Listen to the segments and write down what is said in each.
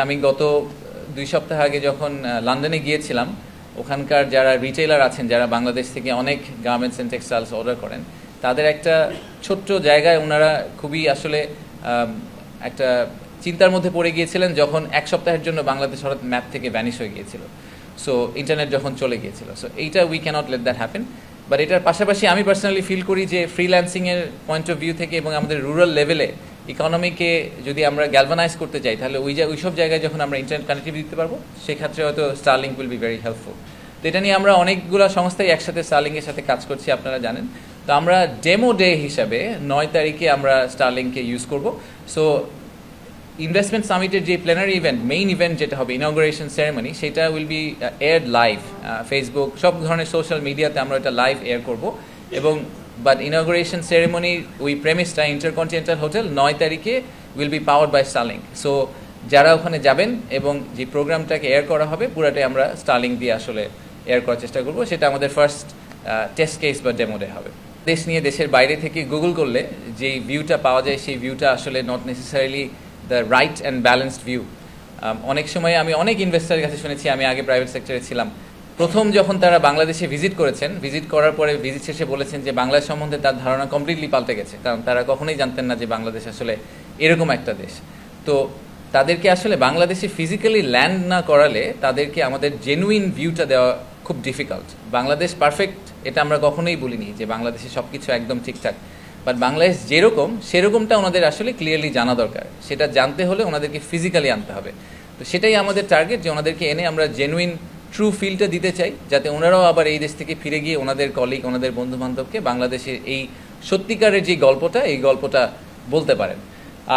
আমি গত 2 সপ্তাহ আগে যখন লন্ডনে গিয়েছিলাম, ওখানকার যারা রিটেলার আছেন, যারা বাংলাদেশ থেকে অনেক গার্মেন্টস অ্যান্ড টেক্সটাইলস অর্ডার করেন, তাদের একটা ছোট্ট জায়গায় ওনারা খুবই আসলে একটা চিন্তার মধ্যে পড়ে গিয়েছিলেন যখন 1 সপ্তাহের জন্য বাংলাদেশ হঠাৎ ম্যাপ থেকে ভ্যানিশ হয়ে গিয়েছিল। সো ইন্টারনেট যখন চলে গিয়েছিল, সো এইটা we can't let that happen. But এটার পাশাপাশি আমি পার্সোনালি ফিল করি যে ফ্রিল্যান্সিংয়ের পয়েন্ট অফ ভিউ থেকে এবং আমাদের রুরাল লেভেলে ইকোনমিকে যদি আমরা গ্যালভানাইজ করতে চাই, তাহলে ওই সব জায়গায় যখন আমরা ইন্টারনেট কানেক্টিভিটি দিতে পারবো, সেক্ষেত্রে হয়তো Starlink will be very helpful. তো এটা নিয়ে আমরা অনেকগুলো সংস্থাই একসাথে স্টারলিংকের সাথে কাজ করছি, আপনারা জানেন। তো আমরা ডেমো ডে হিসাবে 9 তারিখে আমরা স্টারলিংককে ইউজ করব। সো ইনভেস্টমেন্ট সামিটের যে প্ল্যানারি ইভেন্ট, মেইন ইভেন্ট যেটা হবে ইনগ্রেশন সেরেমনি, সেটা উইল বি এয়ারড লাইভ ফেসবুক, সব ধরনের সোশ্যাল মিডিয়াতে আমরা এটা লাইভ এয়ার করব। এবং বাট ইনগ্রেশন সেরেমনি ওই প্রেমিসটা ইন্টারকন্টিনেন্টাল হোটেল 9 তারিখে will be powered by Starlink. So যারা ওখানে যাবেন এবং যে প্রোগ্রামটাকে এয়ার করা হবে পুরাটাই আমরা স্টারলিংক দিয়ে আসলে এয়ার করার চেষ্টা করব। সেটা আমাদের ফার্স্ট টেস্ট কেস বা ডেমো ডে হবে। দেশ নিয়ে দেশের বাইরে থেকে গুগল করলে যেই ভিউটা পাওয়া যায়, সেই ভিউটা আসলে not necessarily the right and balanced view. অনেক সময় আমি অনেক ইনভেস্টারের কাছে শুনেছি, আমি আগে প্রাইভেট সেক্টরে ছিলাম, প্রথম যখন তারা বাংলাদেশে ভিজিট করেছেন, ভিজিট করার পরে ভিজিট শেষে বলেছেন যে বাংলাদেশ সম্বন্ধে তার ধারণা কমপ্লিটলি পাল্টে গেছে, কারণ তারা কখনোই জানতেন না যে বাংলাদেশ আসলে এরকম একটা দেশ। তো তাদেরকে আসলে বাংলাদেশে ফিজিক্যালি ল্যান্ড না করালে তাদেরকে আমাদের জেনুইন ভিউটা দেওয়া খুব ডিফিকাল্ট। বাংলাদেশ পারফেক্ট এটা আমরা কখনোই বলিনি যে বাংলাদেশে সব কিছু একদম ঠিকঠাক, বাট বাংলাদেশ যেরকম সেরকমটা ওনাদের আসলে ক্লিয়ারলি জানা দরকার। সেটা জানতে হলে ওনাদেরকে ফিজিক্যালি আনতে হবে। তো সেটাই আমাদের টার্গেট, যে ওনাদেরকে এনে আমরা জেনুইন ট্রু ফিলটা দিতে চাই, যাতে ওনারাও আবার এই দেশ থেকে ফিরে গিয়ে ওনাদের কলিগ, ওনাদের বন্ধুবান্ধবকে বাংলাদেশের এই সত্যিকারের যে গল্পটা, এই গল্পটা বলতে পারেন।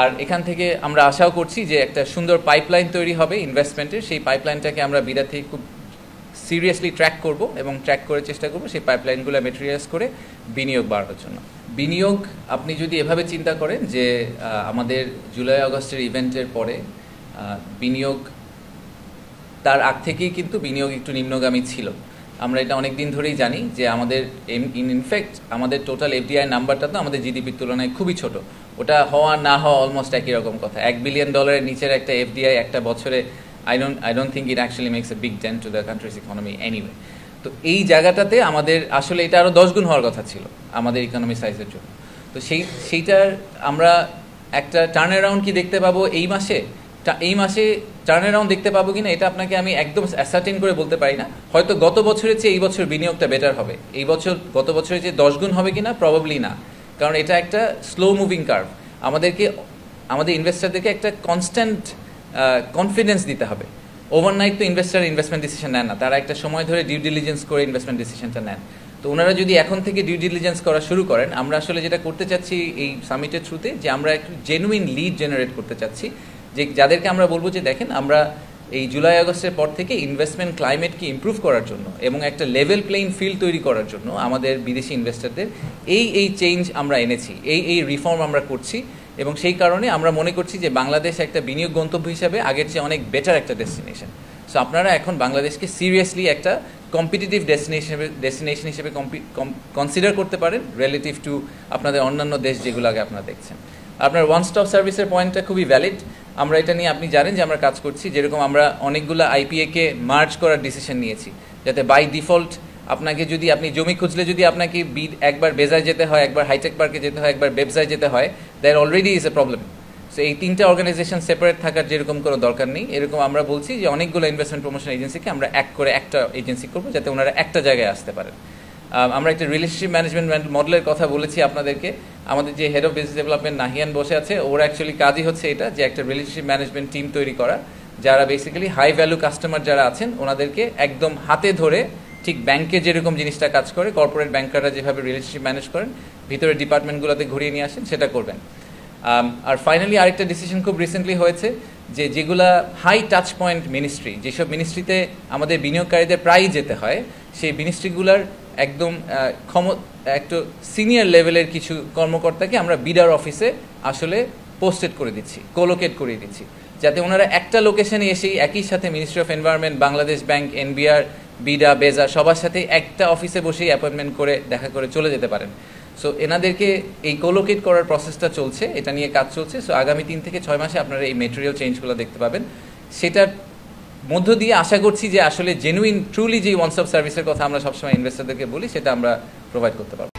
আর এখান থেকে আমরা আশাও করছি যে একটা সুন্দর পাইপলাইন তৈরি হবে ইনভেস্টমেন্টের। সেই পাইপলাইনটাকে আমরা বিডা থেকে খুব সিরিয়াসলি ট্র্যাক করব এবং ট্র্যাক করে চেষ্টা করব সেই পাইপলাইনগুলো মেটেরিয়ালাইজ করে বিনিয়োগ বাড়ানোর জন্য। বিনিয়োগ আপনি যদি এভাবে চিন্তা করেন যে আমাদের জুলাই আগস্টের ইভেন্টের পরে বিনিয়োগ, তার আগ থেকেই কিন্তু বিনিয়োগ একটু নিম্নগামী ছিল। আমরা এটা অনেক দিন ধরেই জানি যে আমাদের ইনফ্যাক্ট আমাদের টোটাল এফডিআই নাম্বারটা তো আমাদের জিডিপির তুলনায় খুবই ছোট। ওটা হওয়া না হওয়া অলমোস্ট একই রকম কথা। $1 বিলিয়ন নিচের একটা এফডিআই একটা বছরে I don't think it actually makes a big dent to the country's economy anyway. তো এই জায়গাটাতে আমাদের আসলে এটা আরও 10 গুণ হওয়ার কথা ছিল আমাদের ইকোনমি সাইজের জন্য। তো সেইটার আমরা একটা টার্ন অ্যারাউন্ড কি দেখতে পাবো এই মাসে টার্ন অ্যারাউন্ড দেখতে পাবো কিনা এটা আপনাকে আমি একদম অ্যাসার্টেন করে বলতে পারি না। হয়তো গত বছরের চেয়ে এই বছর বিনিয়োগটা বেটার হবে, এই বছর গত বছরের চেয়ে 10 গুণ হবে কিনা প্রবাবলি না, কারণ এটা একটা স্লো মুভিং কার্ভ। আমাদের ইনভেস্টারদেরকে একটা কনস্ট্যান্ট কনফিডেন্স দিতে হবে। ওভারনাইট তো ইনভেস্টমেন্ট ডিসিশন নেন না, তারা একটা সময় ধরে ডিউ ডিলিজেন্স করে ইনভেস্টমেন্ট ডিসিশনটা নেন। তো ওনারা যদি এখন থেকে ডিউ ডিলিজেন্স করা শুরু করেন, আমরা আসলে যেটা করতে চাচ্ছি এই সামিটের থ্রুতে, যে আমরা একটু জেনুইন লিড জেনারেট করতে চাচ্ছি, যে যাদেরকে আমরা বলবো যে দেখেন আমরা এই জুলাই আগস্টের পর থেকে ইনভেস্টমেন্ট ক্লাইমেটকে ইমপ্রুভ করার জন্য এবং একটা লেভেল প্লেইং ফিল্ড তৈরি করার জন্য আমাদের বিদেশি ইনভেস্টরদের এই চেঞ্জ আমরা এনেছি, এই রিফর্ম আমরা করছি। এবং সেই কারণে আমরা মনে করছি যে বাংলাদেশ একটা বিনিয়োগ গন্তব্য হিসাবে আগের চেয়ে অনেক বেটার একটা ডেস্টিনেশন। সো আপনারা এখন বাংলাদেশকে সিরিয়াসলি একটা কম্পিটিটিভ ডেস্টিনেশন হিসেবে কনসিডার করতে পারেন রিলেটিভ টু আপনাদের অন্যান্য দেশ যেগুলো আগে আপনারা দেখছেন। আপনার ওয়ান স্টপ সার্ভিসের পয়েন্টটা খুবই ভ্যালিড। আমরা এটা নিয়ে আপনি জানেন যে আমরা কাজ করছি। যেরকম আমরা অনেকগুলো আইপিএকে মার্জ করার ডিসিশন নিয়েছি, যাতে বাই ডিফল্ট আপনাকে যদি আপনি জমি খুঁজলে যদি আপনাকে একবার বেজায় যেতে হয়, একবার হাইটেক পার্কে যেতে হয়, একবার বেবসায় যেতে হয়, there already is a problem. So এই 3টা অর্গানাইজেশন সেপারেট থাকার যেরকম কোনো দরকার নেই। এরকম আমরা বলছি যে অনেকগুলো ইনভেস্টমেন্ট প্রমোশন এজেন্সিকে আমরা একটা এজেন্সি করবো, যাতে ওনারা একটা জায়গায় আসতে পারেন। আমরা একটা রিলেশনশিপ ম্যানেজমেন্ট মডেলের কথা বলেছি আপনাদেরকে। আমাদের যে head of business development Nahiyan বসে আছে, ওর অ্যাকচুয়ালি কাজই হচ্ছে এটা, যে একটা রিলেশনশিপ ম্যানেজমেন্ট টিম তৈরি করা, যারা বেসিক্যালি হাই ভ্যালু কাস্টমার যারা আছেন ওনাদেরকে একদম হাতে ধরে, ঠিক ব্যাংকে যেরকম জিনিসটা কাজ করে, কর্পোরেট ব্যাংকাররা যেভাবে রিলেশনশিপ ম্যানেজ করেন, ভিতরে ডিপার্টমেন্টগুলোতে ঘুরিয়ে নিয়ে আসেন, সেটা করবেন। আর ফাইনালি আরেকটা ডিসিশন খুব রিসেন্টলি হয়েছে, যে যেগুলা হাই টাচ পয়েন্ট মিনিস্ট্রি, যেসব মিনিস্ট্রিতে আমাদের বিনিয়োগকারীদের প্রায়ই যেতে হয়, সেই মিনিস্ট্রিগুলার একদম একটু সিনিয়র লেভেলের কিছু কর্মকর্তাকে আমরা বিডার অফিসে আসলে পোস্টেড করে দিচ্ছি, কোলোকেট করে দিচ্ছি, যাতে ওনারা একটা লোকেশনে এসেই একই সাথে ministry of environment, Bangladesh bank, NBR, BIDA, BEZA সবার সাথে একটা অফিসে বসেই অ্যাপয়েন্টমেন্ট করে দেখা করে চলে যেতে পারেন। সো এনাদেরকে এই কোলোকেট করার প্রসেসটা চলছে, এটা নিয়ে কাজ চলছে। সো আগামী 3 থেকে 6 মাসে আপনারা এই মেটেরিয়াল চেঞ্জগুলো দেখতে পাবেন। সেটার মধ্য দিয়ে আশা করছি যে আসলে জেনুইন ট্রুলি যে ওয়ান স্টপ সার্ভিসের কথা আমরা সবসময় ইনভেস্টরদেরকে বলি সেটা আমরা প্রোভাইড করতে পারবো।